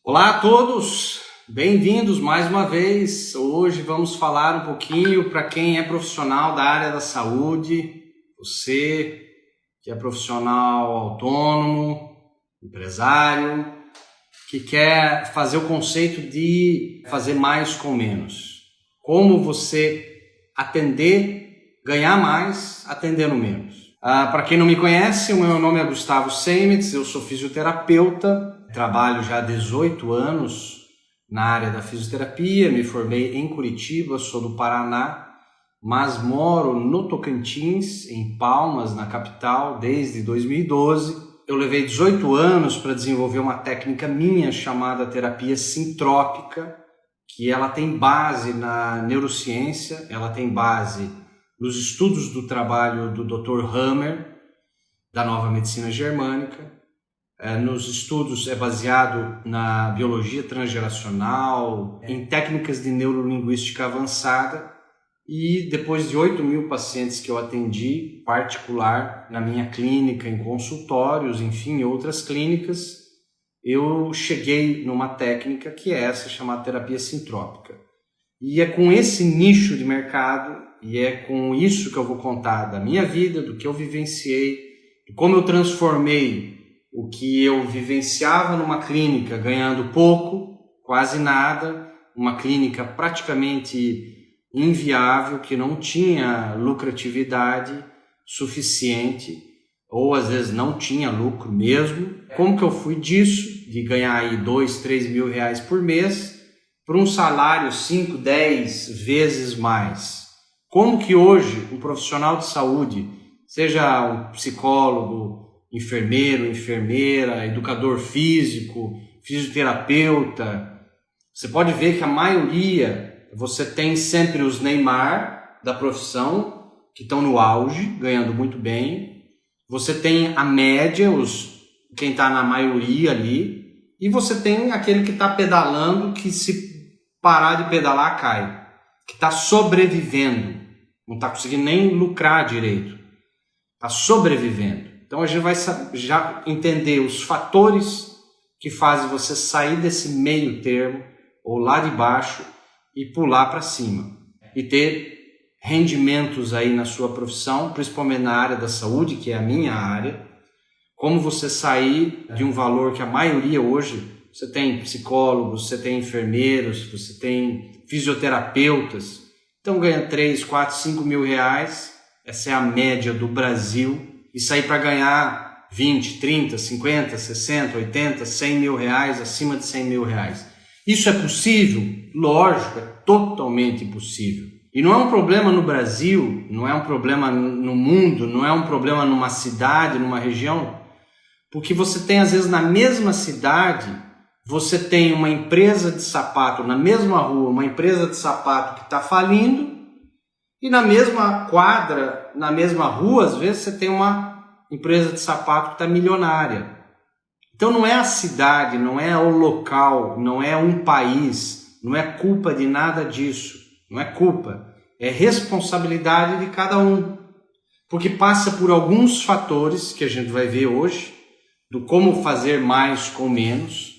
Olá a todos, bem-vindos mais uma vez. Hoje vamos falar um pouquinho para quem é profissional da área da saúde, você que é profissional autônomo, empresário, que quer fazer o conceito de fazer mais com menos. Como você ganhar mais atendendo menos. Para quem não me conhece, o meu nome é Gustavo Seimetz, eu sou fisioterapeuta. Trabalho já há 18 anos na área da fisioterapia, me formei em Curitiba, sou do Paraná, mas moro no Tocantins, em Palmas, na capital, desde 2012. Eu levei 18 anos para desenvolver uma técnica minha chamada terapia sintrópica, que ela tem base na neurociência, ela tem base nos estudos do trabalho do Dr. Hammer, da Nova Medicina Germânica. Nos estudos é baseado na biologia transgeracional, em técnicas de neurolinguística avançada, e depois de 8.000 pacientes que eu atendi, particular, na minha clínica, em consultórios, enfim, em outras clínicas, eu cheguei numa técnica que é essa, chamada terapia sintrópica. E é com esse nicho de mercado, e é com isso que eu vou contar da minha vida, do que eu vivenciei, de como eu transformei o que eu vivenciava numa clínica ganhando pouco, quase nada, uma clínica praticamente inviável, que não tinha lucratividade suficiente, ou às vezes não tinha lucro mesmo. Como que eu fui disso, de ganhar aí 2, 3 mil reais por mês, para um salário 5, 10 vezes mais? Como que hoje um profissional de saúde, seja um psicólogo, enfermeiro, enfermeira, educador físico, fisioterapeuta, você pode ver que a maioria, você tem sempre os Neymar da profissão, que estão no auge, ganhando muito bem. Você tem a média, quem está na maioria ali, e você tem aquele que está pedalando, que se parar de pedalar cai, que está sobrevivendo, não está conseguindo nem lucrar direito, está sobrevivendo. Então a gente vai já entender os fatores que fazem você sair desse meio termo, ou lá de baixo, e pular para cima. E ter rendimentos aí na sua profissão, principalmente na área da saúde, que é a minha área. Como você sair de um valor que a maioria hoje, você tem psicólogos, você tem enfermeiros, você tem fisioterapeutas, então ganha 3, 4, 5 mil reais, essa é a média do Brasil. E sair para ganhar 20, 30, 50, 60, 80, 100 mil reais, acima de 100 mil reais. Isso é possível? Lógico, é totalmente possível. E não é um problema no Brasil, não é um problema no mundo, não é um problema numa cidade, numa região, porque você tem às vezes na mesma cidade, você tem uma empresa de sapato, na mesma rua, uma empresa de sapato que está falindo, e na mesma quadra, na mesma rua, às vezes você tem uma empresa de sapato que está milionária. Então não é a cidade, não é o local, não é um país, não é culpa de nada disso. Não é culpa, é responsabilidade de cada um. Porque passa por alguns fatores que a gente vai ver hoje, do como fazer mais com menos,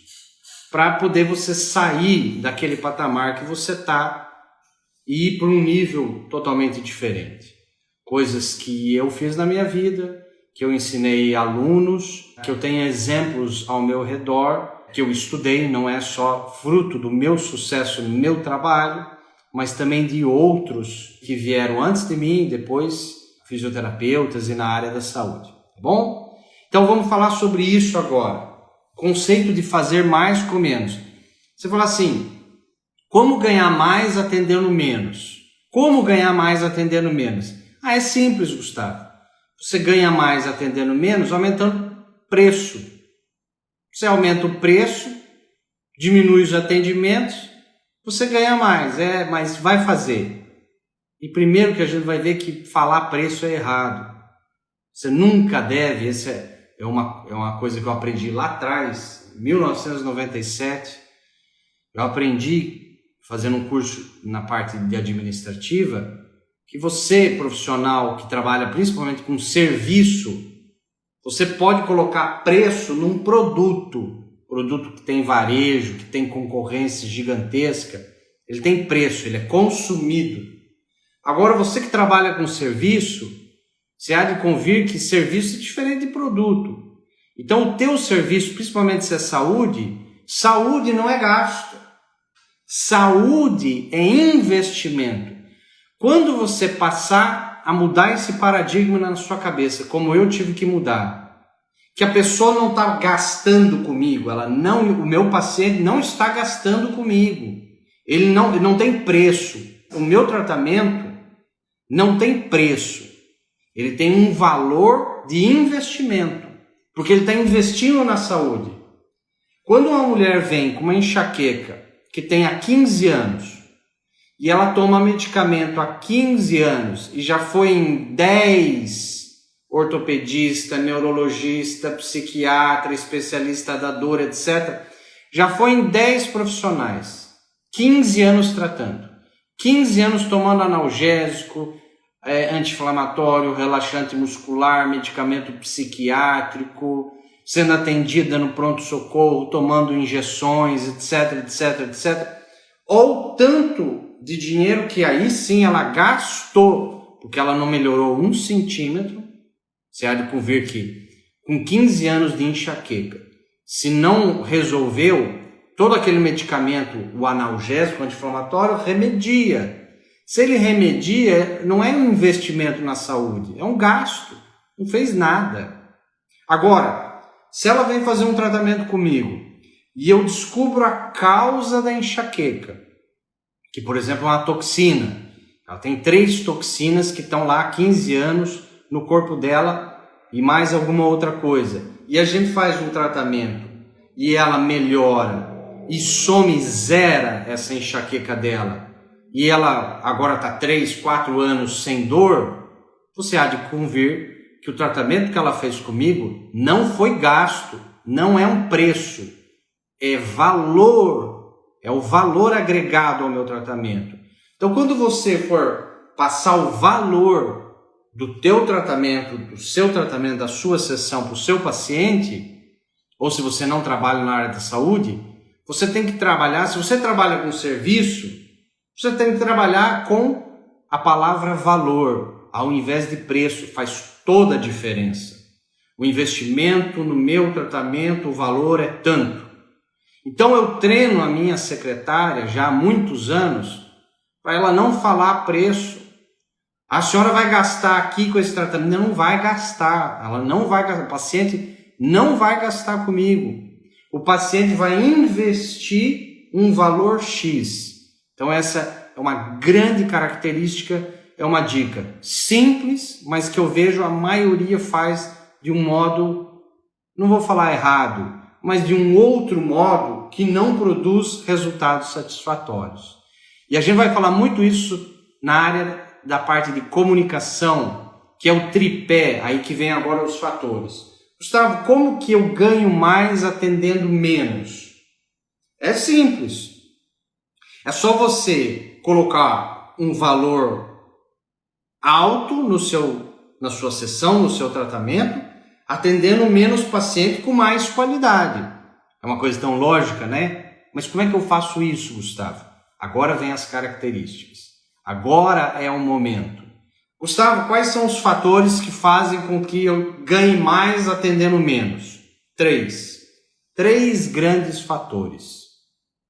para poder você sair daquele patamar que você está e ir para um nível totalmente diferente. Coisas que eu fiz na minha vida, que eu ensinei alunos, que eu tenho exemplos ao meu redor, que eu estudei, não é só fruto do meu sucesso no meu trabalho, mas também de outros que vieram antes de mim, depois fisioterapeutas e na área da saúde, tá bom? Então vamos falar sobre isso agora, conceito de fazer mais com menos. Você fala assim, como ganhar mais atendendo menos? Como ganhar mais atendendo menos? É simples, Gustavo. Você ganha mais atendendo menos, aumentando preço. Você aumenta o preço, diminui os atendimentos, você ganha mais, mas vai fazer. E primeiro que a gente vai ver que falar preço é errado. Você nunca deve, essa é uma coisa que eu aprendi lá atrás, em 1997, eu aprendi fazendo um curso na parte de administrativa, que você, profissional que trabalha principalmente com serviço, você pode colocar preço num produto produto que tem varejo, que tem concorrência gigantesca, ele tem preço, ele é consumido. Agora, você que trabalha com serviço, você há de convir que serviço é diferente de produto. Então, o teu serviço, principalmente se é saúde, saúde não é gasto. Saúde é investimento. Quando você passar a mudar esse paradigma na sua cabeça, como eu tive que mudar, que a pessoa não está gastando comigo, o meu paciente não está gastando comigo, ele não tem preço. O meu tratamento não tem preço, ele tem um valor de investimento, porque ele está investindo na saúde. Quando uma mulher vem com uma enxaqueca que tem há 15 anos e ela toma medicamento há 15 anos e já foi em 10 ortopedista, neurologista, psiquiatra, especialista da dor, etc. Já foi em 10 profissionais, 15 anos tratando, 15 anos tomando analgésico, anti-inflamatório, relaxante muscular, medicamento psiquiátrico, sendo atendida no pronto-socorro, tomando injeções, etc, etc, etc. Ou tanto de dinheiro que aí sim ela gastou, porque ela não melhorou 1 centímetro. Você há de convir que com 15 anos de enxaqueca, se não resolveu, todo aquele medicamento, o analgésico, o anti-inflamatório, remedia. Se ele remedia, não é um investimento na saúde, é um gasto, não fez nada. Agora, se ela vem fazer um tratamento comigo e eu descubro a causa da enxaqueca, que por exemplo é uma toxina, ela tem 3 toxinas que estão lá há 15 anos no corpo dela e mais alguma outra coisa, e a gente faz um tratamento e ela melhora e some, zera essa enxaqueca dela, e ela agora está 3, 4 anos sem dor, você há de convir que o tratamento que ela fez comigo não foi gasto, não é um preço, é valor, é o valor agregado ao meu tratamento. Então, quando você for passar o valor do teu tratamento, do seu tratamento, da sua sessão para o seu paciente, ou se você não trabalha na área da saúde, você tem que trabalhar, se você trabalha com serviço, você tem que trabalhar com a palavra valor, ao invés de preço, faz toda a diferença. O investimento no meu tratamento, o valor é tanto. Então eu treino a minha secretária já há muitos anos para ela não falar preço. A senhora vai gastar aqui com esse tratamento? Não vai gastar. Ela não vai gastar. O paciente não vai gastar comigo. O paciente vai investir um valor X. Então essa é uma grande característica, é uma dica simples, mas que eu vejo a maioria faz de um modo, não vou falar errado, mas de um outro modo que não produz resultados satisfatórios. E a gente vai falar muito isso na área da parte de comunicação, que é o tripé, aí que vem agora os fatores. Gustavo, como que eu ganho mais atendendo menos? É simples. É só você colocar um valor alto na sua sessão, no seu tratamento, atendendo menos paciente com mais qualidade. É uma coisa tão lógica, né? Mas como é que eu faço isso, Gustavo? Agora vem as características. Agora é o momento. Gustavo, quais são os fatores que fazem com que eu ganhe mais atendendo menos? 3. 3 grandes fatores.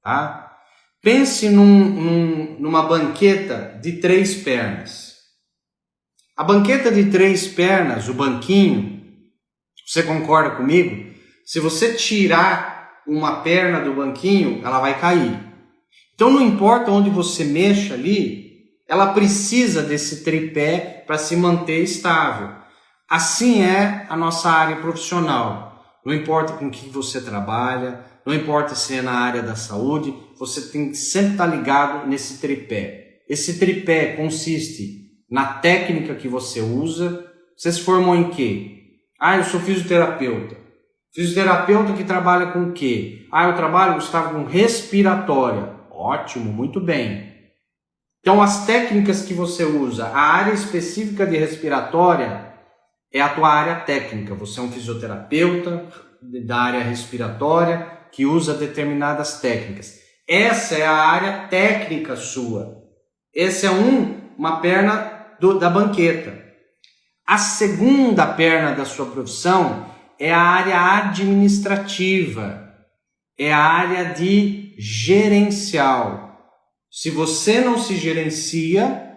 Tá? Pense numa banqueta de 3 pernas. A banqueta de 3 pernas, o banquinho, você concorda comigo? Se você tirar uma perna do banquinho, ela vai cair. Então não importa onde você mexa ali, ela precisa desse tripé para se manter estável. Assim é a nossa área profissional. Não importa com que você trabalha, não importa se é na área da saúde, você tem que sempre estar ligado nesse tripé. Esse tripé consiste na técnica que você usa. Você se formou em quê? Eu sou fisioterapeuta. Fisioterapeuta que trabalha com o quê? Eu trabalho, Gustavo, com respiratória. Ótimo, muito bem. Então, as técnicas que você usa, a área específica de respiratória é a tua área técnica. Você é um fisioterapeuta da área respiratória que usa determinadas técnicas. Essa é a área técnica sua. Essa é uma perna da banqueta. A segunda perna da sua profissão é a área administrativa, é a área de gerencial. Se você não se gerencia,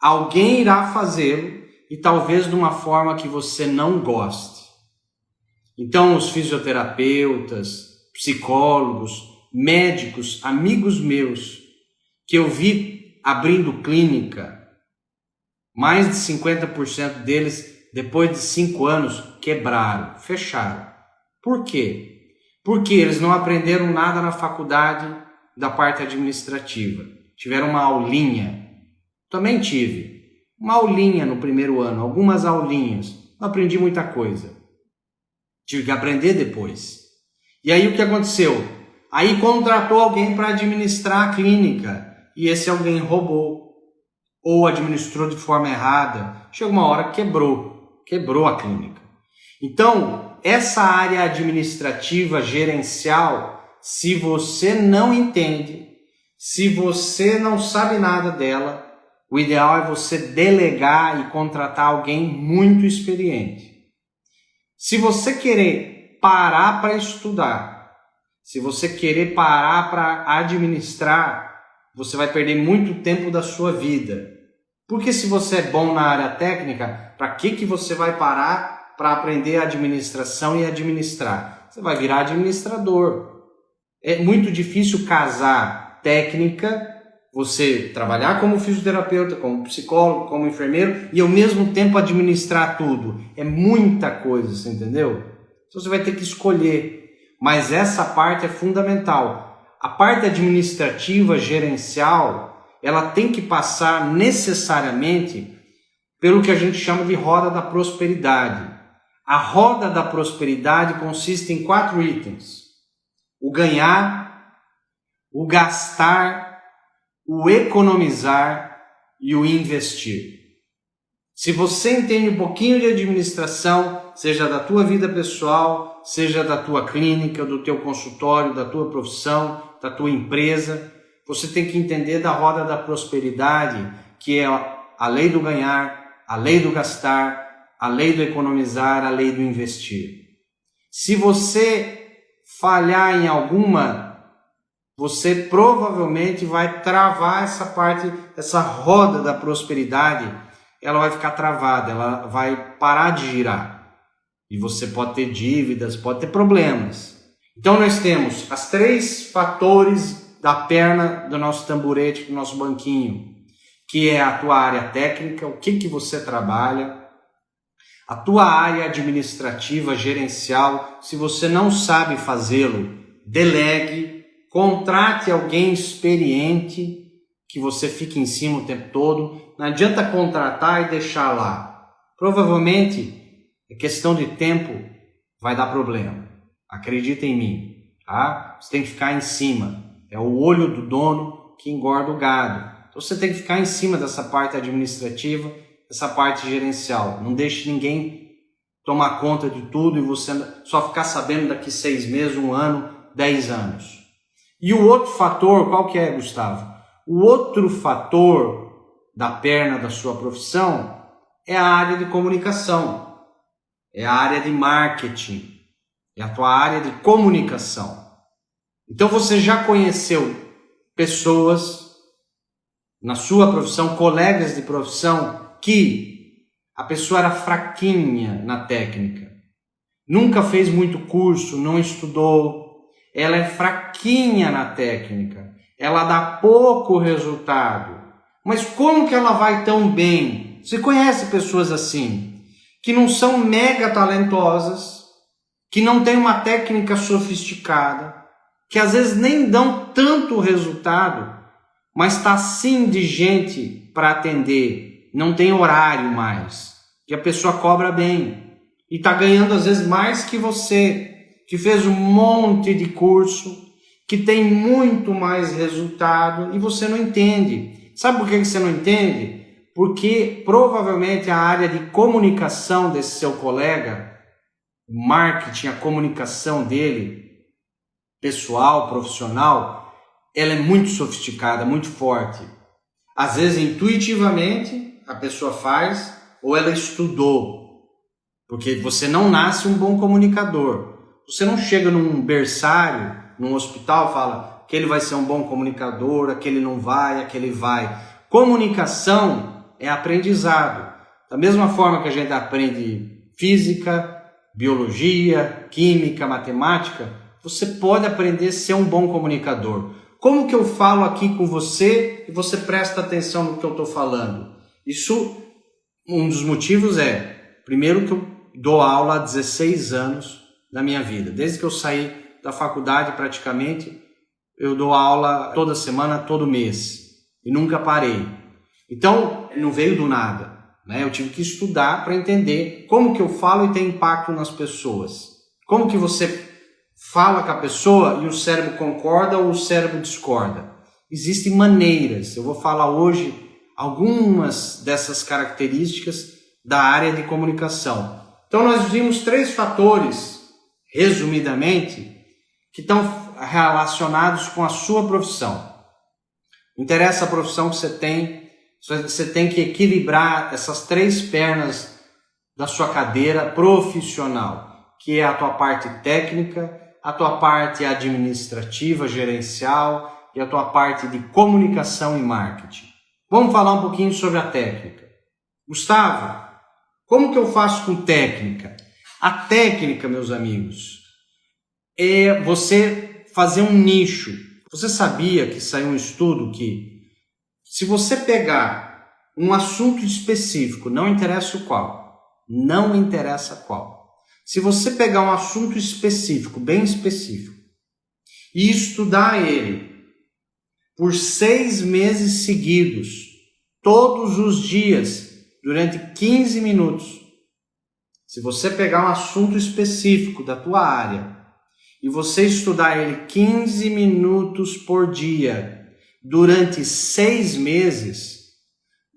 alguém irá fazê-lo e talvez de uma forma que você não goste. Então, os fisioterapeutas, psicólogos, médicos, amigos meus, que eu vi abrindo clínica, mais de 50% deles, depois de 5 anos, quebraram, fecharam. Por quê? Porque eles não aprenderam nada na faculdade da parte administrativa. Tiveram uma aulinha. Também tive uma aulinha no primeiro ano, algumas aulinhas. Não aprendi muita coisa. Tive que aprender depois. E aí o que aconteceu? Aí contratou alguém para administrar a clínica e esse alguém roubou ou administrou de forma errada. Chegou uma hora que quebrou a clínica. Então, essa área administrativa, gerencial, se você não entende, se você não sabe nada dela, o ideal é você delegar e contratar alguém muito experiente. Se você querer parar para estudar, se você querer parar para administrar, você vai perder muito tempo da sua vida. Porque se você é bom na área técnica, para que você vai parar para aprender a administração e administrar? Você vai virar administrador. É muito difícil casar técnica, você trabalhar como fisioterapeuta, como psicólogo, como enfermeiro e ao mesmo tempo administrar tudo. É muita coisa, você entendeu? Então você vai ter que escolher. Mas essa parte é fundamental. A parte administrativa, gerencial, ela tem que passar necessariamente pelo que a gente chama de roda da prosperidade. A roda da prosperidade consiste em 4 itens: o ganhar, o gastar, o economizar e o investir. Se você entende um pouquinho de administração, seja da tua vida pessoal, seja da tua clínica, do teu consultório, da tua profissão, da tua empresa, você tem que entender da roda da prosperidade, que é a lei do ganhar, a lei do gastar, a lei do economizar, a lei do investir. Se você falhar em alguma, você provavelmente vai travar essa parte, essa roda da prosperidade, ela vai ficar travada, ela vai parar de girar. E você pode ter dívidas, pode ter problemas. Então nós temos as 3 fatores da perna do nosso tamborete, do nosso banquinho, que é a tua área técnica, o que você trabalha, a tua área administrativa, gerencial. Se você não sabe fazê-lo, delegue, contrate alguém experiente, que você fique em cima o tempo todo. Não adianta contratar e deixar lá. Provavelmente, é questão de tempo, vai dar problema. Acredita em mim, tá? Você tem que ficar em cima. É o olho do dono que engorda o gado. Então você tem que ficar em cima dessa parte administrativa, dessa parte gerencial. Não deixe ninguém tomar conta de tudo e você só ficar sabendo daqui 6 meses, 1 ano, 10 anos. E o outro fator, qual que é, Gustavo? O outro fator da perna da sua profissão é a área de comunicação, é a área de marketing, é a tua área de comunicação. Então você já conheceu pessoas na sua profissão, colegas de profissão, que a pessoa era fraquinha na técnica, nunca fez muito curso, não estudou, ela é fraquinha na técnica, ela dá pouco resultado, mas como que ela vai tão bem? Você conhece pessoas assim, que não são mega talentosas, que não têm uma técnica sofisticada, que às vezes nem dão tanto resultado, mas está sim de gente para atender, não tem horário mais, que a pessoa cobra bem e está ganhando às vezes mais que você, que fez um monte de curso, que tem muito mais resultado e você não entende. Sabe por que você não entende? Porque provavelmente a área de comunicação desse seu colega, o marketing, a comunicação dele, pessoal, profissional, ela é muito sofisticada, muito forte. Às vezes, intuitivamente, a pessoa faz ou ela estudou. Porque você não nasce um bom comunicador. Você não chega num berçário, num hospital, e fala aquele vai ser um bom comunicador, aquele não vai, aquele vai. Comunicação é aprendizado. Da mesma forma que a gente aprende física, biologia, química, matemática, você pode aprender a ser um bom comunicador. Como que eu falo aqui com você e você presta atenção no que eu estou falando? Isso, um dos motivos é, primeiro que eu dou aula há 16 anos da minha vida. Desde que eu saí da faculdade praticamente, eu dou aula toda semana, todo mês. E nunca parei. Então, não veio do nada. Eu tive que estudar para entender como que eu falo e tem impacto nas pessoas. Como que você fala com a pessoa e o cérebro concorda ou o cérebro discorda. Existem maneiras. Eu vou falar hoje algumas dessas características da área de comunicação. Então nós vimos 3 fatores, resumidamente, que estão relacionados com a sua profissão. Interessa a profissão que você tem que equilibrar essas 3 pernas da sua cadeira profissional, que é a tua parte técnica, a tua parte administrativa, gerencial e a tua parte de comunicação e marketing. Vamos falar um pouquinho sobre a técnica. Gustavo, como que eu faço com técnica? A técnica, meus amigos, é você fazer um nicho. Você sabia que saiu um estudo que se você pegar um assunto específico, não interessa o qual, se você pegar um assunto específico, bem específico, e estudar ele por 6 meses seguidos, todos os dias, durante 15 minutos, se você pegar um assunto específico da tua área e você estudar ele 15 minutos por dia, durante 6 meses,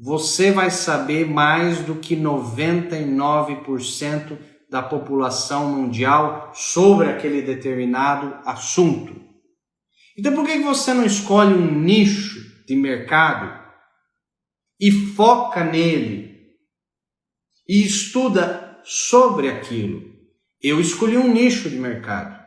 você vai saber mais do que 99% da população mundial sobre aquele determinado assunto. Então por que você não escolhe um nicho de mercado e foca nele e estuda sobre aquilo? Eu escolhi um nicho de mercado.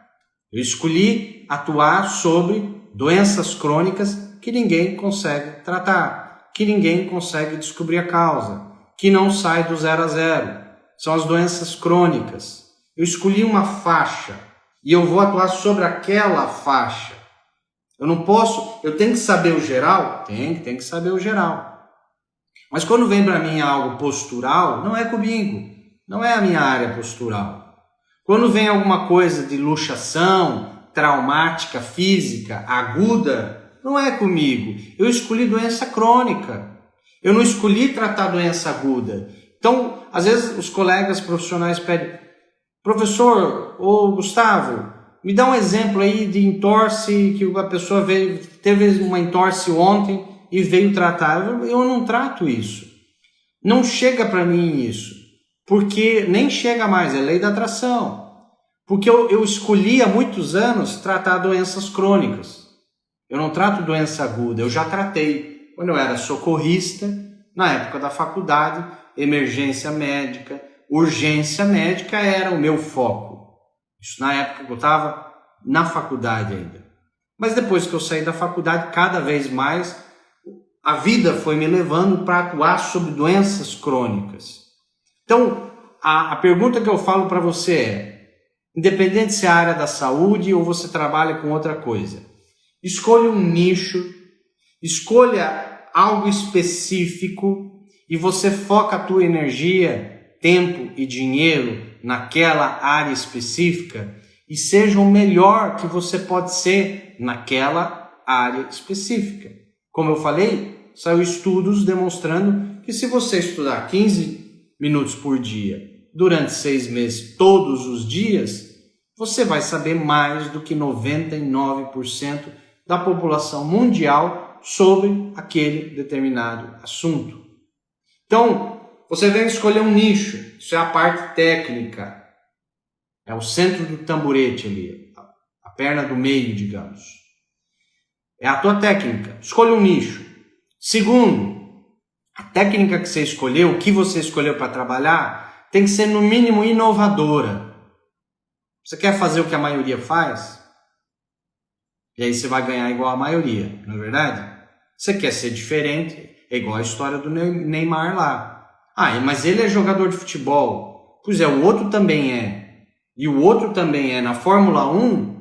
Eu escolhi atuar sobre doenças crônicas que ninguém consegue tratar, que ninguém consegue descobrir a causa, que não sai do 0 a 0. São as doenças crônicas. Eu escolhi uma faixa e eu vou atuar sobre aquela faixa. Eu tenho que saber o geral? Tem que saber o geral. Mas quando vem para mim algo postural, não é comigo, não é a minha área postural. Quando vem alguma coisa de luxação, traumática, física, aguda, não é comigo. Eu escolhi doença crônica. Eu não escolhi tratar doença aguda. Então, às vezes os colegas profissionais pedem, professor, ou Gustavo, me dá um exemplo aí de entorse que a pessoa teve uma entorse ontem e veio tratar. Eu não trato isso. Não chega para mim isso. Porque nem chega mais, é lei da atração. Porque eu escolhi há muitos anos tratar doenças crônicas. Eu não trato doença aguda, eu já tratei. Quando eu era socorrista, na época da faculdade, emergência médica, urgência médica era o meu foco. Isso na época que eu estava na faculdade ainda. Mas depois que eu saí da faculdade, cada vez mais, a vida foi me levando para atuar sobre doenças crônicas. Então, a pergunta que eu falo para você é, independente se é a área da saúde ou você trabalha com outra coisa, escolha um nicho, escolha algo específico e você foca a tua energia, tempo e dinheiro naquela área específica e seja o melhor que você pode ser naquela área específica. Como eu falei, saiu estudos demonstrando que se você estudar 15 minutos por dia durante 6 meses, todos os dias, você vai saber mais do que 99% da população mundial sobre aquele determinado assunto. Então, você vem escolher um nicho, isso é a parte técnica, é o centro do tamborete ali, a perna do meio, digamos. É a tua técnica. Escolha um nicho. Segundo, a técnica que você escolheu, o que você escolheu para trabalhar, tem que ser no mínimo inovadora. Você quer fazer o que a maioria faz? E aí você vai ganhar igual a maioria, não é verdade? Você quer ser diferente, é igual a história do Neymar lá. Ah, mas ele é jogador de futebol. Pois é, o outro também é. E o outro também é. Na Fórmula 1,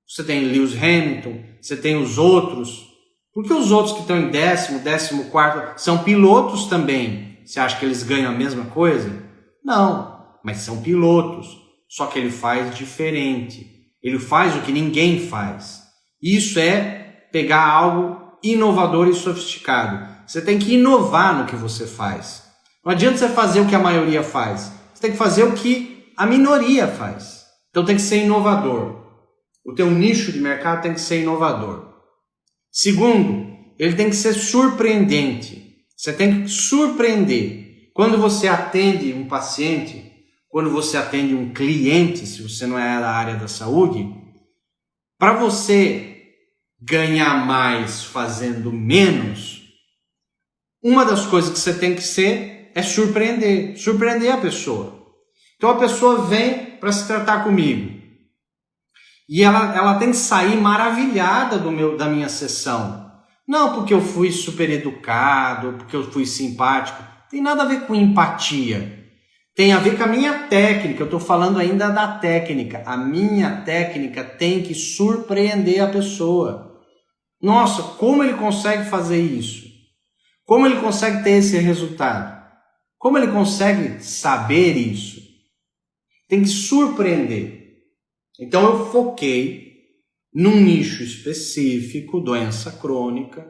você tem Lewis Hamilton, você tem os outros. Por que os outros que estão em 10º, 14º, são pilotos também? Você acha que eles ganham a mesma coisa? Não, mas são pilotos. Só que ele faz diferente. Ele faz o que ninguém faz. Isso é pegar algo inovador e sofisticado. Você tem que inovar no que você faz. Não adianta você fazer o que a maioria faz. Você tem que fazer o que a minoria faz. Então tem que ser inovador. O teu nicho de mercado tem que ser inovador. Segundo, ele tem que ser surpreendente. Você tem que surpreender. Quando você atende um paciente, quando você atende um cliente, se você não é da área da saúde, para você ganhar mais fazendo menos, uma das coisas que você tem que ser é surpreender a pessoa. Então a pessoa vem para se tratar comigo e ela tem que sair maravilhada da minha sessão. Não porque eu fui super educado, porque eu fui simpático, tem nada a ver com empatia. Tem a ver com a minha técnica, eu estou falando ainda da técnica. A minha técnica tem que surpreender a pessoa. Nossa, como ele consegue fazer isso? Como ele consegue ter esse resultado? Como ele consegue saber isso? Tem que surpreender. Então eu foquei num nicho específico, doença crônica.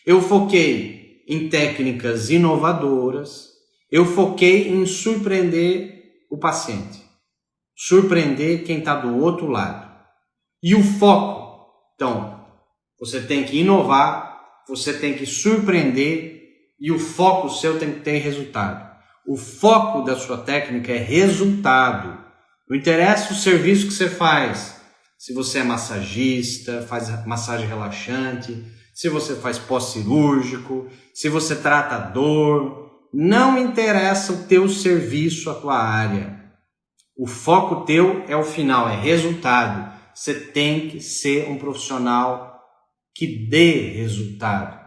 Eu foquei em técnicas inovadoras. Eu foquei em surpreender o paciente, surpreender quem está do outro lado. E o foco, então, você tem que inovar, você tem que surpreender e o foco seu tem que ter resultado. O foco da sua técnica é resultado. Não interessa o serviço que você faz, se você é massagista, faz massagem relaxante, se você faz pós-cirúrgico, se você trata dor. Não interessa o teu serviço, a tua área. O foco teu é o final, é resultado. Você tem que ser um profissional que dê resultado.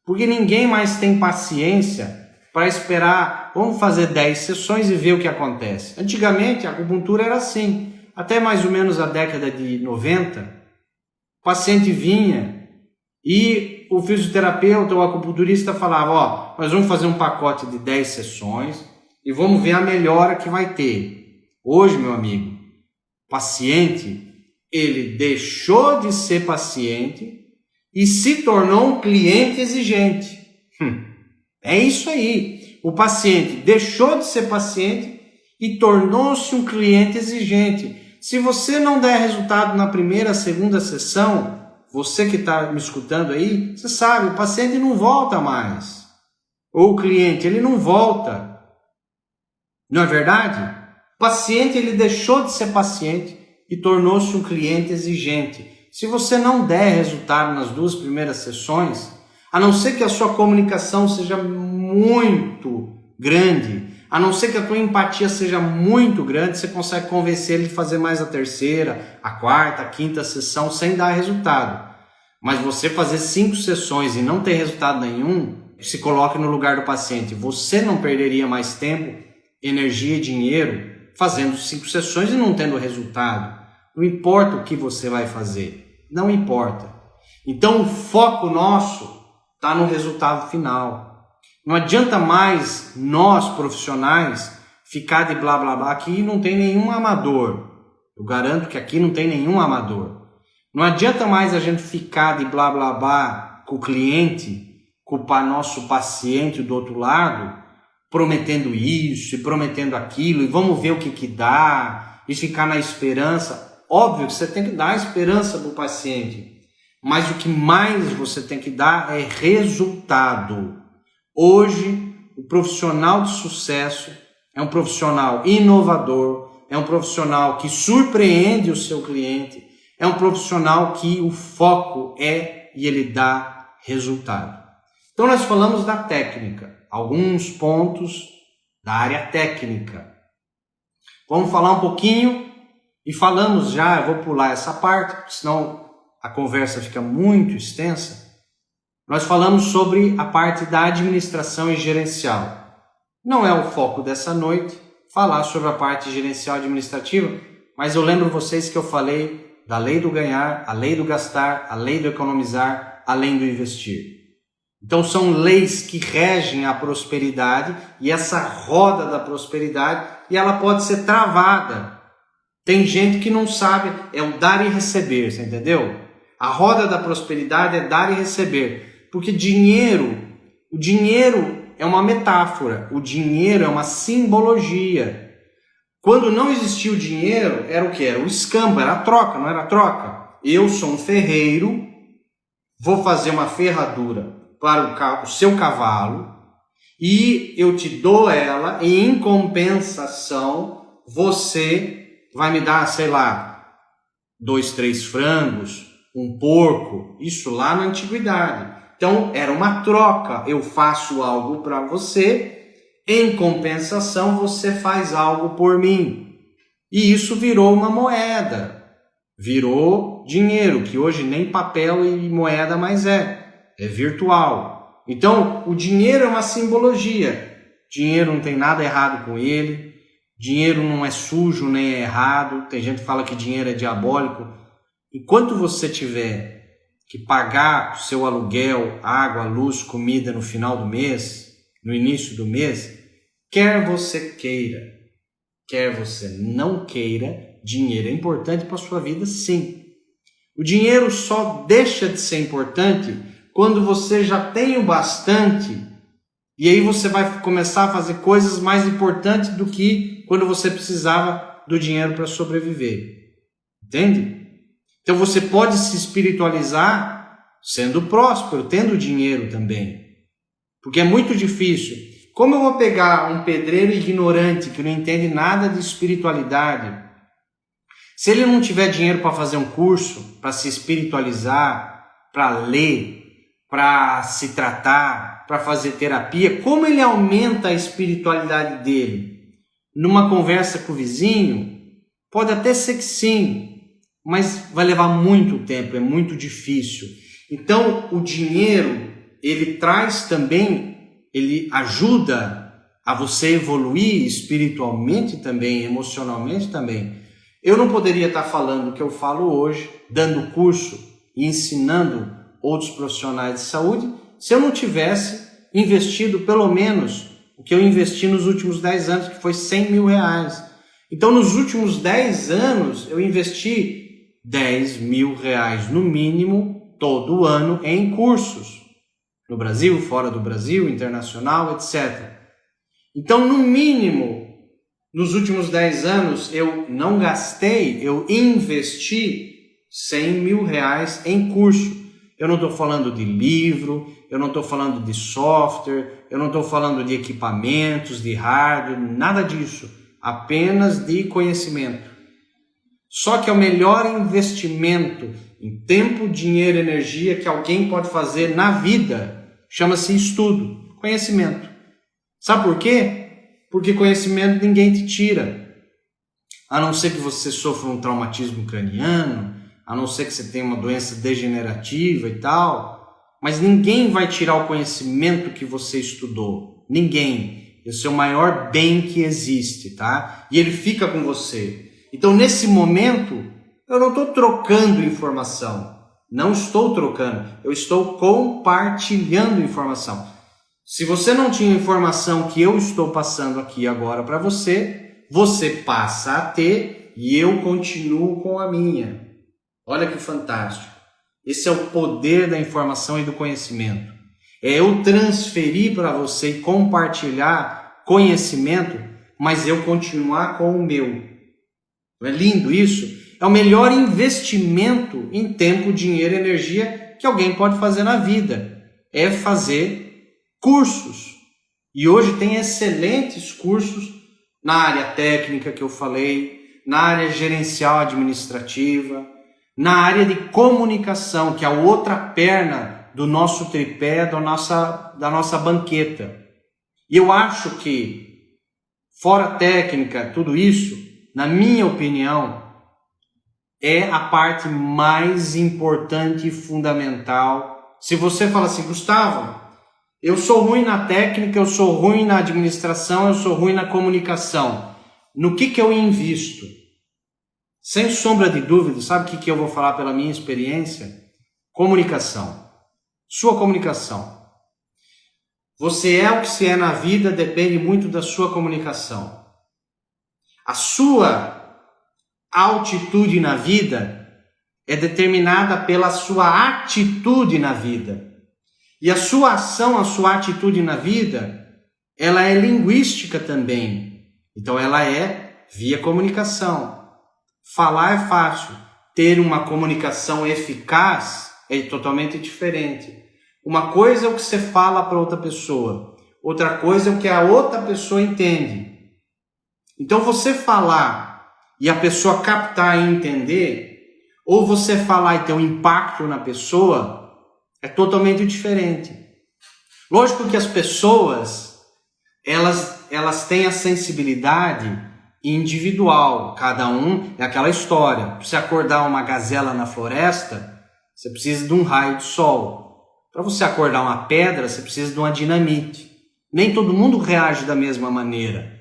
Porque ninguém mais tem paciência para esperar, vamos fazer 10 sessões e ver o que acontece. Antigamente a acupuntura era assim. Até mais ou menos a década de 90, o paciente vinha e o fisioterapeuta ou acupunturista falava, ó, nós vamos fazer um pacote de 10 sessões e vamos ver a melhora que vai ter. Hoje, meu amigo, o paciente, ele deixou de ser paciente e se tornou um cliente exigente. É isso aí. O paciente deixou de ser paciente e tornou-se um cliente exigente. Se você não der resultado na primeira, segunda sessão, você que está me escutando aí, você sabe, o paciente não volta mais. Ou o cliente, ele não volta. Não é verdade? O paciente, ele deixou de ser paciente e tornou-se um cliente exigente. Se você não der resultado nas 2 primeiras sessões, a não ser que a sua comunicação seja muito grande, a não ser que a tua empatia seja muito grande, você consegue convencer ele de fazer mais a 3ª, a 4ª, a 5ª sessão sem dar resultado. Mas você fazer 5 sessões e não ter resultado nenhum, se coloque no lugar do paciente. Você não perderia mais tempo, energia e dinheiro fazendo 5 sessões e não tendo resultado. Não importa o que você vai fazer, não importa. Então o foco nosso está no resultado final. Não adianta mais nós, profissionais, ficar de blá blá blá. Aqui não tem nenhum amador. Eu garanto que aqui não tem nenhum amador. Não adianta mais a gente ficar de blá blá blá com o cliente, culpar nosso paciente do outro lado, prometendo isso e prometendo aquilo, e vamos ver o que dá, e ficar na esperança. Óbvio que você tem que dar esperança para o paciente, mas o que mais você tem que dar é resultado. Hoje, o profissional de sucesso é um profissional inovador, é um profissional que surpreende o seu cliente, É um profissional que o foco é e ele dá resultado. Então nós falamos da técnica, alguns pontos da área técnica. Vamos falar um pouquinho e falamos já, eu vou pular essa parte, porque senão a conversa fica muito extensa. Nós falamos sobre a parte da administração e gerencial. Não é o foco dessa noite falar sobre a parte gerencial administrativa, mas eu lembro vocês que eu falei da lei do ganhar, a lei do gastar, a lei do economizar, além do investir. Então são leis que regem a prosperidade e essa roda da prosperidade, e ela pode ser travada. Tem gente que não sabe, é o dar e receber, você entendeu? A roda da prosperidade é dar e receber, porque o dinheiro é uma metáfora, o dinheiro é uma simbologia. Quando não existia o dinheiro, era o que? Era o escambo, era a troca, não era a troca. Eu sou um ferreiro, vou fazer uma ferradura para o seu cavalo e eu te dou ela e em compensação você vai me dar, sei lá, 2, 3 frangos, um porco, isso lá na antiguidade. Então era uma troca, eu faço algo para você, em compensação você faz algo por mim. E isso virou uma moeda, virou dinheiro, que hoje nem papel e moeda mais é virtual. Então o dinheiro é uma simbologia, dinheiro não tem nada errado com ele, dinheiro não é sujo nem é errado, tem gente que fala que dinheiro é diabólico. Enquanto você tiver que pagar o seu aluguel, água, luz, comida no final do mês, no início do mês, quer você queira, quer você não queira, dinheiro é importante para a sua vida, sim. O dinheiro só deixa de ser importante quando você já tem o bastante e aí você vai começar a fazer coisas mais importantes do que quando você precisava do dinheiro para sobreviver. Entende? Então você pode se espiritualizar sendo próspero, tendo dinheiro também. Porque é muito difícil. Como eu vou pegar um pedreiro ignorante que não entende nada de espiritualidade? Se ele não tiver dinheiro para fazer um curso, para se espiritualizar, para ler, para se tratar, para fazer terapia, como ele aumenta a espiritualidade dele? Numa conversa com o vizinho? Pode até ser que sim, mas vai levar muito tempo, é muito difícil. Então o dinheiro, ele traz também, ele ajuda a você evoluir espiritualmente também, emocionalmente também. Eu não poderia estar falando o que eu falo hoje, dando curso e ensinando outros profissionais de saúde, se eu não tivesse investido pelo menos o que eu investi nos últimos 10 anos, que foi 100 mil reais. Então nos últimos 10 anos eu investi 10 mil reais no mínimo todo ano em cursos. No Brasil, fora do Brasil, internacional, etc. Então, no mínimo, nos últimos 10 anos, eu não gastei, eu investi 100 mil reais em curso. Eu não estou falando de livro, eu não estou falando de software, eu não estou falando de equipamentos, de hardware, nada disso. Apenas de conhecimento. Só que é o melhor investimento em tempo, dinheiro e energia que alguém pode fazer na vida. Chama-se estudo, conhecimento. Sabe por quê? Porque conhecimento ninguém te tira. A não ser que você sofra um traumatismo craniano, a não ser que você tenha uma doença degenerativa e tal, mas ninguém vai tirar o conhecimento que você estudou. Ninguém. Esse é o maior bem que existe, tá? E ele fica com você. Então, nesse momento, eu não estou trocando informação. Não estou trocando. Eu estou compartilhando informação. Se você não tinha informação que eu estou passando aqui agora para você, você passa a ter e eu continuo com a minha. Olha que fantástico. Esse é o poder da informação e do conhecimento. É eu transferir para você e compartilhar conhecimento, mas eu continuar com o meu. Não é lindo isso? É o melhor investimento em tempo, dinheiro e energia que alguém pode fazer na vida. É fazer cursos. E hoje tem excelentes cursos na área técnica que eu falei, na área gerencial administrativa, na área de comunicação, que é a outra perna do nosso tripé, da nossa banqueta. E eu acho que, fora técnica, tudo isso, na minha opinião, é a parte mais importante e fundamental. Se você fala assim, Gustavo, eu sou ruim na técnica, eu sou ruim na administração, eu sou ruim na comunicação. No que eu invisto? Sem sombra de dúvida, sabe o que eu vou falar pela minha experiência? Comunicação. Sua comunicação. Você é o que você é na vida, depende muito da sua comunicação. A sua altitude na vida é determinada pela sua atitude na vida. E a sua ação, a sua atitude na vida, ela é linguística também. Então ela é via comunicação. Falar é fácil. Ter uma comunicação eficaz é totalmente diferente. Uma coisa é o que você fala para outra pessoa. Outra coisa é o que a outra pessoa entende. Então você falar e a pessoa captar e entender, ou você falar e ter um impacto na pessoa, é totalmente diferente. Lógico que as pessoas, elas têm a sensibilidade individual. Cada um é aquela história. Para você acordar uma gazela na floresta, você precisa de um raio de sol. Para você acordar uma pedra, você precisa de uma dinamite. Nem todo mundo reage da mesma maneira.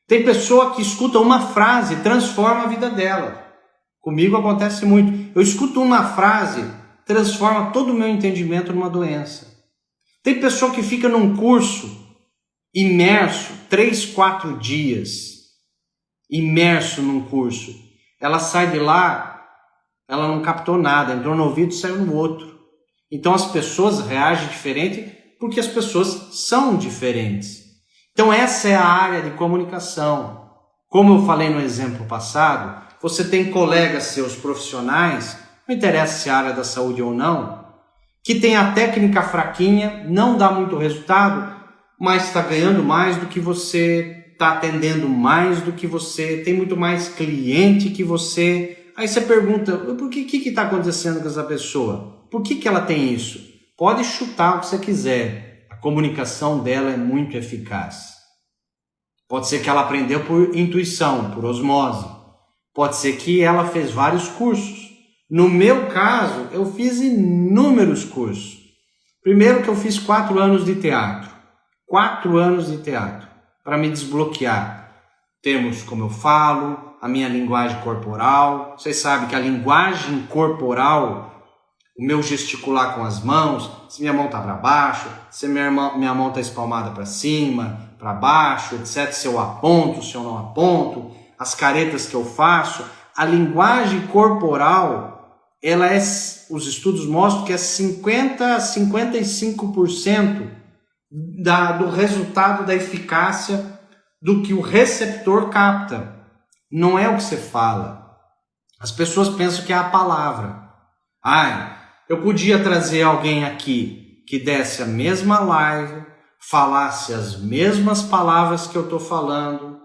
Tem pessoa que escuta uma frase e transforma a vida dela. Comigo acontece muito. Eu escuto uma frase, transforma todo o meu entendimento numa doença. Tem pessoa que fica num curso imerso 3, 4 dias. Imerso num curso. Ela sai de lá, ela não captou nada, entrou no ouvido e saiu no outro. Então as pessoas reagem diferente porque as pessoas são diferentes. Então essa é a área de comunicação. Como eu falei no exemplo passado, você tem colegas seus profissionais, não interessa se é a área da saúde ou não, que tem a técnica fraquinha, não dá muito resultado, mas está ganhando mais do que você, está atendendo mais do que você, tem muito mais cliente que você. Aí você pergunta, por que está acontecendo com essa pessoa? Por que ela tem isso? Pode chutar o que você quiser. A comunicação dela é muito eficaz. Pode ser que ela aprendeu por intuição, por osmose. Pode ser que ela fez vários cursos. No meu caso, eu fiz inúmeros cursos. Primeiro que eu fiz 4 anos de teatro. 4 anos de teatro. Para me desbloquear. Termos como eu falo, a minha linguagem corporal. Vocês sabem que a linguagem corporal, o meu gesticular com as mãos, se minha mão está para baixo, se minha mão está espalmada para cima, para baixo, etc. Se eu aponto, se eu não aponto, as caretas que eu faço, a linguagem corporal, os estudos mostram que é 50% a 55% do resultado da eficácia do que o receptor capta. Não é o que você fala. As pessoas pensam que é a palavra. Eu podia trazer alguém aqui que desse a mesma live, falasse as mesmas palavras que eu estou falando,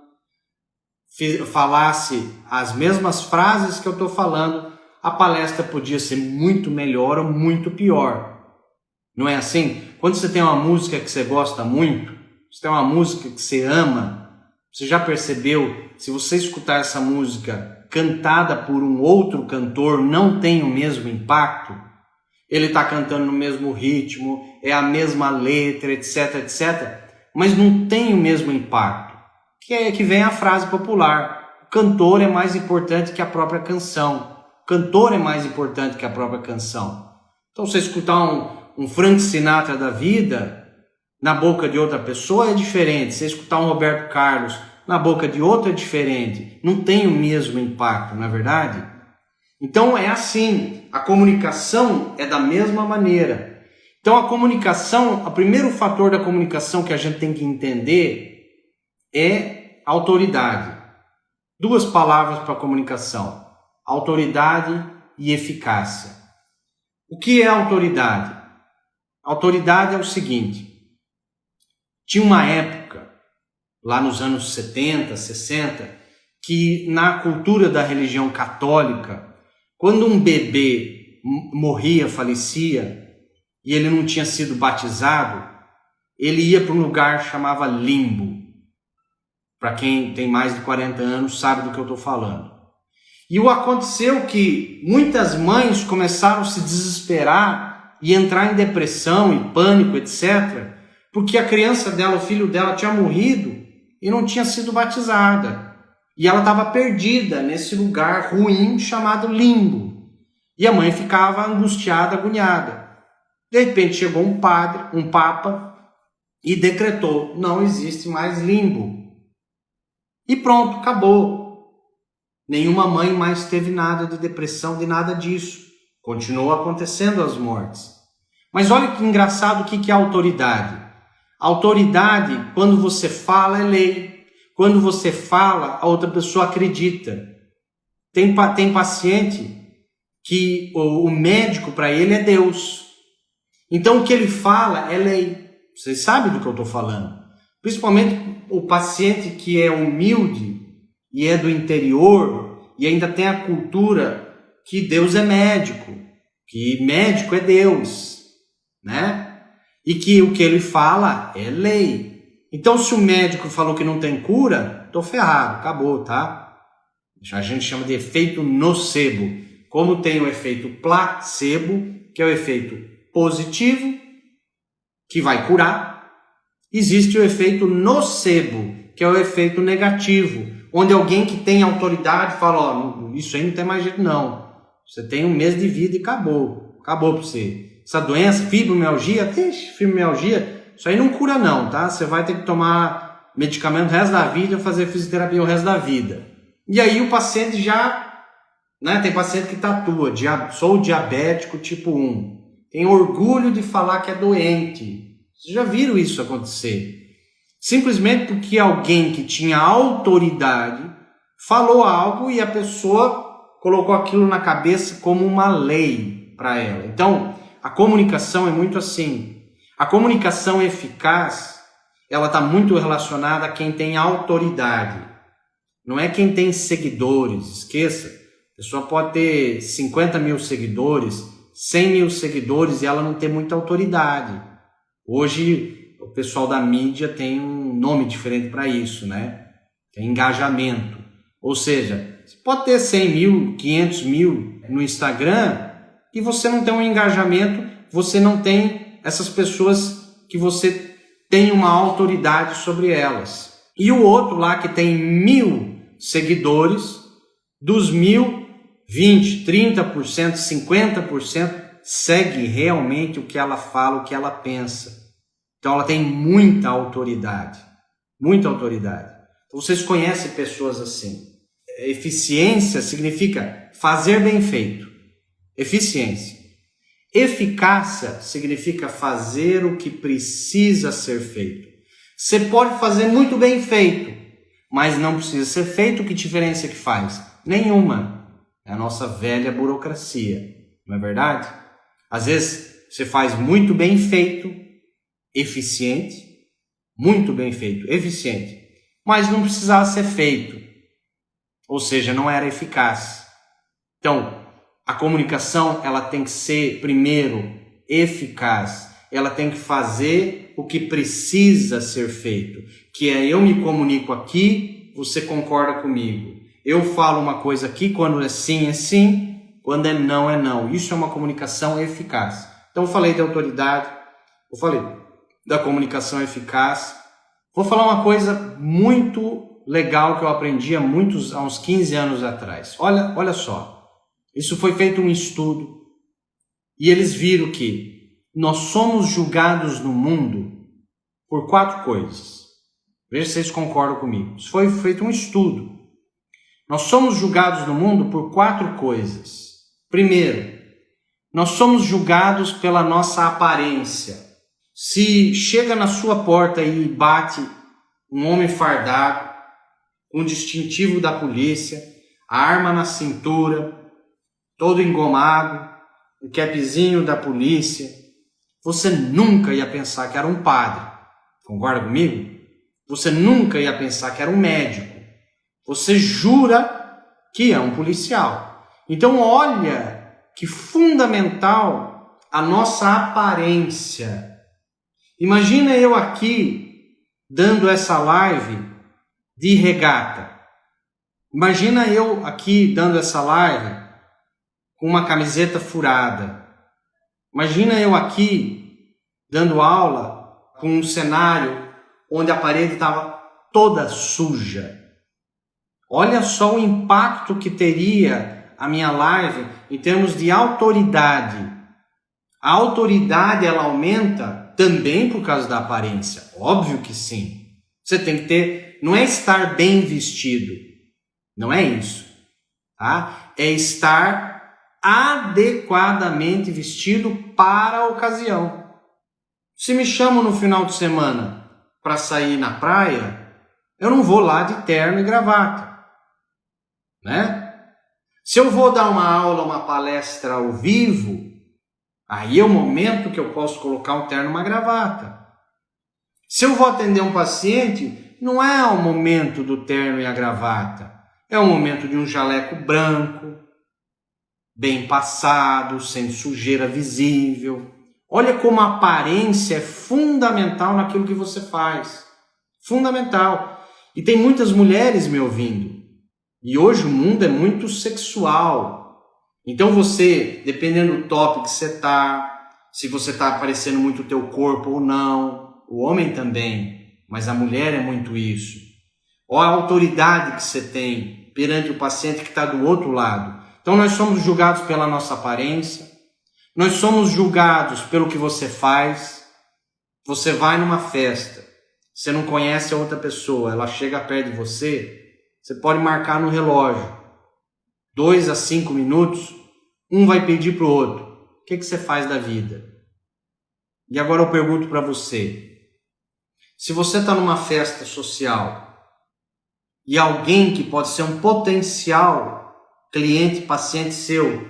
falasse as mesmas frases que eu estou falando, a palestra podia ser muito melhor ou muito pior. Não é assim? Quando você tem uma música que você gosta muito, você tem uma música que você ama, você já percebeu, se você escutar essa música cantada por um outro cantor, não tem o mesmo impacto? Ele está cantando no mesmo ritmo, é a mesma letra, etc, etc. Mas não tem o mesmo impacto. Que vem a frase popular. O cantor é mais importante que a própria canção. O cantor é mais importante que a própria canção. Então, você escutar um Frank Sinatra da vida na boca de outra pessoa é diferente. Você escutar um Roberto Carlos na boca de outra é diferente. Não tem o mesmo impacto, não é verdade? Então é assim, a comunicação é da mesma maneira. Então a comunicação, o primeiro fator da comunicação que a gente tem que entender é autoridade. 2 palavras para comunicação: autoridade e eficácia. O que é autoridade? Autoridade é o seguinte: tinha uma época, lá nos anos 70, 60, que na cultura da religião católica, Quando um bebê morria, falecia, e ele não tinha sido batizado, ele ia para um lugar chamado limbo. Para quem tem mais de 40 anos sabe do que eu estou falando. E aconteceu que muitas mães começaram a se desesperar e entrar em depressão e pânico, etc., porque a criança dela, o filho dela tinha morrido e não tinha sido batizada. E ela estava perdida nesse lugar ruim chamado limbo. E a mãe ficava angustiada, agoniada. De repente chegou um padre, um papa, e decretou: não existe mais limbo. E pronto, acabou. Nenhuma mãe mais teve nada de depressão, de nada disso. Continuou acontecendo as mortes. Mas olha que engraçado o que é autoridade. Autoridade, quando você fala, é lei. Quando você fala, a outra pessoa acredita. Tem paciente que o médico para ele é Deus. Então o que ele fala é lei. Vocês sabem do que eu estou falando. Principalmente o paciente que é humilde e é do interior e ainda tem a cultura que Deus é médico, que médico é Deus, né? E que o que ele fala é lei. Então se o médico falou que não tem cura, tô ferrado, acabou, tá? A gente chama de efeito nocebo. Como tem o efeito placebo, que é o efeito positivo, que vai curar, existe o efeito nocebo, que é o efeito negativo, onde alguém que tem autoridade fala: ó, isso aí não tem mais jeito não, você tem um mês de vida e acabou para você. Essa doença, fibromialgia, isso aí não cura não, tá? Você vai ter que tomar medicamento o resto da vida, fazer fisioterapia o resto da vida. E aí o paciente já, né, tem paciente que tatua: sou diabético tipo 1, tem orgulho de falar que é doente. Vocês já viram isso acontecer? Simplesmente porque alguém que tinha autoridade falou algo e a pessoa colocou aquilo na cabeça como uma lei para ela. Então, a comunicação é muito assim. A comunicação eficaz, ela está muito relacionada a quem tem autoridade. Não é quem tem seguidores, esqueça. A pessoa pode ter 50 mil seguidores, 100 mil seguidores e ela não ter muita autoridade. Hoje o pessoal da mídia tem um nome diferente para isso, né? Tem engajamento. Ou seja, você pode ter 100 mil, 500 mil no Instagram e você não tem um engajamento, você não tem essas pessoas que você tem uma autoridade sobre elas. E o outro lá que tem 1000 seguidores, dos 1000, 20%, 30%, 50% segue realmente o que ela fala, o que ela pensa. Então ela tem muita autoridade, muita autoridade. Então, vocês conhecem pessoas assim. Eficiência significa fazer bem feito. Eficiência. Eficácia significa fazer o que precisa ser feito. Você pode fazer muito bem feito, mas não precisa ser feito. Que diferença que faz? Nenhuma. É a nossa velha burocracia, não é verdade? Às vezes você faz muito bem feito, eficiente, muito bem feito, eficiente, mas não precisava ser feito, ou seja, não era eficaz. Então, a comunicação ela tem que ser, primeiro, eficaz, ela tem que fazer o que precisa ser feito, que é: eu me comunico aqui, você concorda comigo, eu falo uma coisa aqui, quando é sim, quando é não. Isso é uma comunicação eficaz. Então eu falei de autoridade, eu falei da comunicação eficaz. Vou falar uma coisa muito legal que eu aprendi há uns 15 anos atrás. Olha só, isso foi feito um estudo e eles viram que nós somos julgados no mundo por 4 coisas. Veja se vocês concordam comigo. Isso foi feito um estudo. Nós somos julgados no mundo por 4 coisas. Primeiro, nós somos julgados pela nossa aparência. Se chega na sua porta e bate um homem fardado, com distintivo da polícia, a arma na cintura, todo engomado, o capzinho da polícia, você nunca ia pensar que era um padre. Concorda comigo? Você nunca ia pensar que era um médico. Você jura que é um policial. Então olha que fundamental a nossa aparência. Imagina eu aqui dando essa live de regata. Imagina eu aqui dando essa live com uma camiseta furada. Imagina eu aqui dando aula com um cenário onde a parede estava toda suja. Olha só o impacto que teria a minha live em termos de autoridade. A autoridade ela aumenta também por causa da aparência. Óbvio que sim. Você tem que ter, não é estar bem vestido. Não é isso. Tá? É estar adequadamente vestido para a ocasião. Se me chamam no final de semana para sair na praia, eu não vou lá de terno e gravata, né? Se eu vou dar uma aula, uma palestra ao vivo, aí é o momento que eu posso colocar um terno e uma gravata. Se eu vou atender um paciente, não é o momento do terno e a gravata, é o momento de um jaleco branco, bem passado, sem sujeira visível. Olha como a aparência é fundamental naquilo que você faz. Fundamental. E tem muitas mulheres me ouvindo. E hoje o mundo é muito sexual. Então você, dependendo do tópico que você está, se você está aparecendo muito o teu corpo ou não, o homem também, mas a mulher é muito isso. Ou a autoridade que você tem perante o paciente que está do outro lado. Então nós somos julgados pela nossa aparência, nós somos julgados pelo que você faz. Você vai numa festa, você não conhece a outra pessoa, ela chega perto de você, você pode marcar no relógio, 2 a 5 minutos, um vai pedir para o outro, o que você faz da vida? E agora eu pergunto para você, se você está numa festa social e alguém que pode ser um potencial cliente, paciente seu,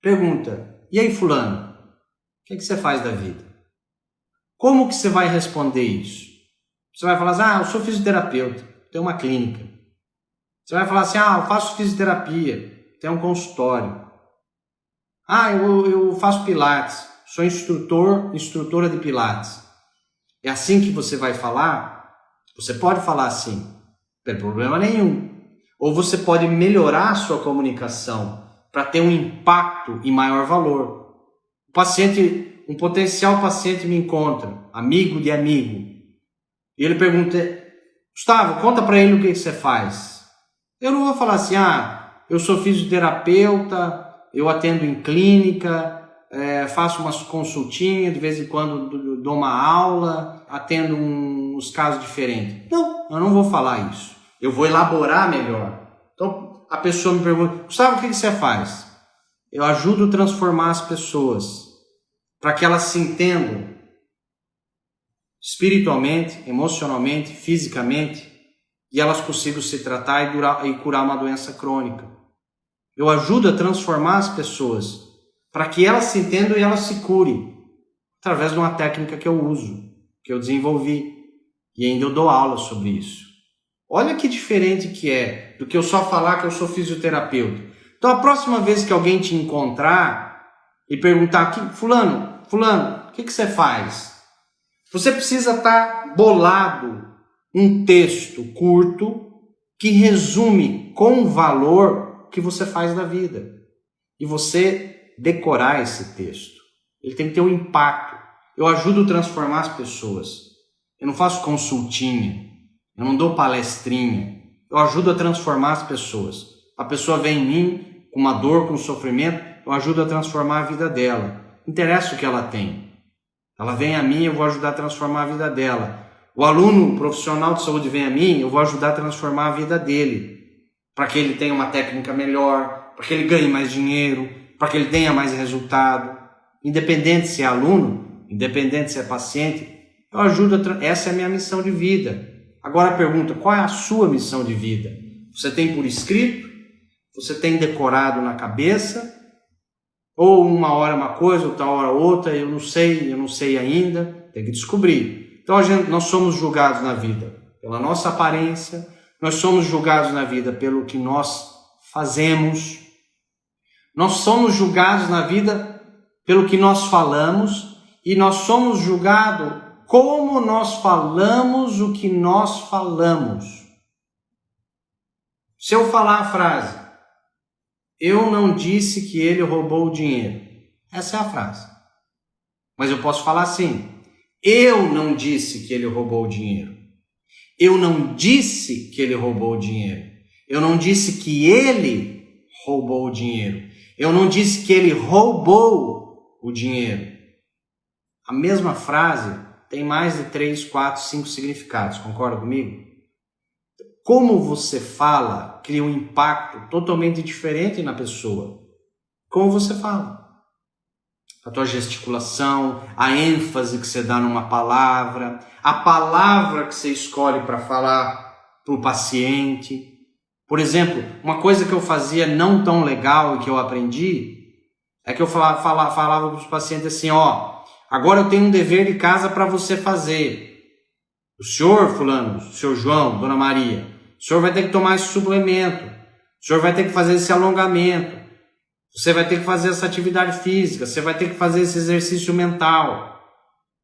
pergunta, e aí fulano, o que você faz da vida? Como que você vai responder isso? Você vai falar assim, eu sou fisioterapeuta, tenho uma clínica. Você vai falar assim, eu faço fisioterapia, tenho um consultório. Eu faço pilates, sou instrutora de pilates. É assim que você vai falar? Você pode falar assim, não tem problema nenhum. Ou você pode melhorar a sua comunicação para ter um impacto e maior valor. Um potencial paciente me encontra, amigo de amigo, e ele pergunta, Gustavo, conta para ele o que você faz. Eu não vou falar assim, eu sou fisioterapeuta, eu atendo em clínica, faço umas consultinhas, de vez em quando dou uma aula, atendo uns casos diferentes. Não, eu não vou falar isso. Eu vou elaborar melhor. Então, a pessoa me pergunta, Gustavo, o que você faz? Eu ajudo a transformar as pessoas para que elas se entendam espiritualmente, emocionalmente, fisicamente, e elas consigam se tratar e curar uma doença crônica. Eu ajudo a transformar as pessoas para que elas se entendam e elas se curem, através de uma técnica que eu uso, que eu desenvolvi, e ainda eu dou aula sobre isso. Olha que diferente que é do que eu só falar que eu sou fisioterapeuta. Então a próxima vez que alguém te encontrar e perguntar, fulano, o que você faz? Você precisa estar bolado um texto curto que resume com valor o que você faz da vida. E você decorar esse texto. Ele tem que ter um impacto. Eu ajudo a transformar as pessoas. Eu não faço consultinha. Eu não dou palestrinha. Eu ajudo a transformar as pessoas. A pessoa vem em mim com uma dor, com um sofrimento, eu ajudo a transformar a vida dela. Não interessa o que ela tem. Ela vem a mim, eu vou ajudar a transformar a vida dela. O aluno profissional de saúde vem a mim, eu vou ajudar a transformar a vida dele. Para que ele tenha uma técnica melhor, para que ele ganhe mais dinheiro, para que ele tenha mais resultado. Independente se é aluno, independente se é paciente, eu ajudo. Essa é a minha missão de vida. Agora a pergunta, qual é a sua missão de vida? Você tem por escrito? Você tem decorado na cabeça? Ou uma hora uma coisa, outra hora outra, eu não sei ainda, tem que descobrir. Então nós somos julgados na vida pela nossa aparência, nós somos julgados na vida pelo que nós fazemos, Nós somos julgados na vida pelo que nós falamos e nós somos julgados como nós falamos o que nós falamos. Se eu falar a frase, eu não disse que ele roubou o dinheiro. Essa é a frase. Mas eu posso falar assim, eu não disse que ele roubou o dinheiro. Eu não disse que ele roubou o dinheiro. Eu não disse que ele roubou o dinheiro. Eu não disse que ele roubou o dinheiro. A mesma frase tem mais de 3, 4, 5 significados. Concorda comigo? Como você fala cria um impacto totalmente diferente na pessoa. Como você fala. A tua gesticulação, a ênfase que você dá numa palavra, a palavra que você escolhe para falar para o paciente. Por exemplo, uma coisa que eu fazia não tão legal e que eu aprendi é que eu falava para os pacientes assim, ó, agora eu tenho um dever de casa para você fazer. O senhor fulano, o senhor João, dona Maria, o senhor vai ter que tomar esse suplemento, o senhor vai ter que fazer esse alongamento, você vai ter que fazer essa atividade física, você vai ter que fazer esse exercício mental.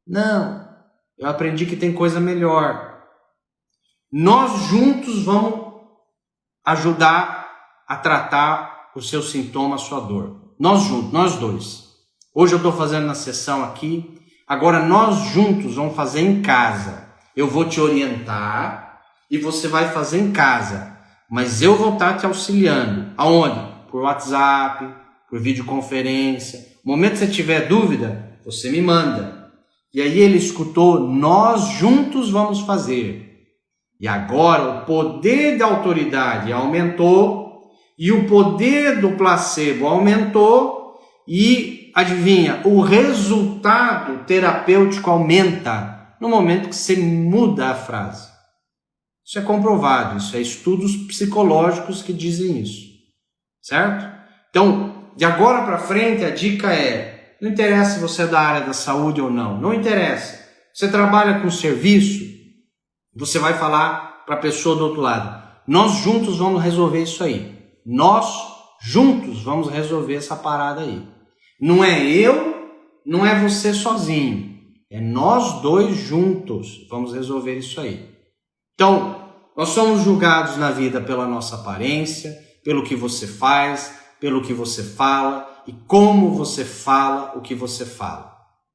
Não, eu aprendi que tem coisa melhor. Nós juntos vamos ajudar a tratar o seu sintoma, a sua dor. Nós juntos, nós dois. Hoje eu estou fazendo na sessão aqui, agora nós juntos vamos fazer em casa. Eu vou te orientar e você vai fazer em casa, mas eu vou estar te auxiliando. Aonde? Por WhatsApp, por videoconferência. No momento que você tiver dúvida, você me manda. E aí ele escutou, nós juntos vamos fazer. E agora o poder da autoridade aumentou e o poder do placebo aumentou e, adivinha, o resultado terapêutico aumenta no momento que você muda a frase. Isso é comprovado, isso é estudos psicológicos que dizem isso, certo? Então, de agora para frente, a dica é, não interessa se você é da área da saúde ou não, não interessa. Você trabalha com serviço, você vai falar para a pessoa do outro lado, nós juntos vamos resolver isso aí. Nós juntos vamos resolver essa parada aí. Não é eu, não é você sozinho. É nós dois juntos vamos resolver isso aí. Então, nós somos julgados na vida pela nossa aparência, pelo que você faz, pelo que você fala e como você fala o que você fala.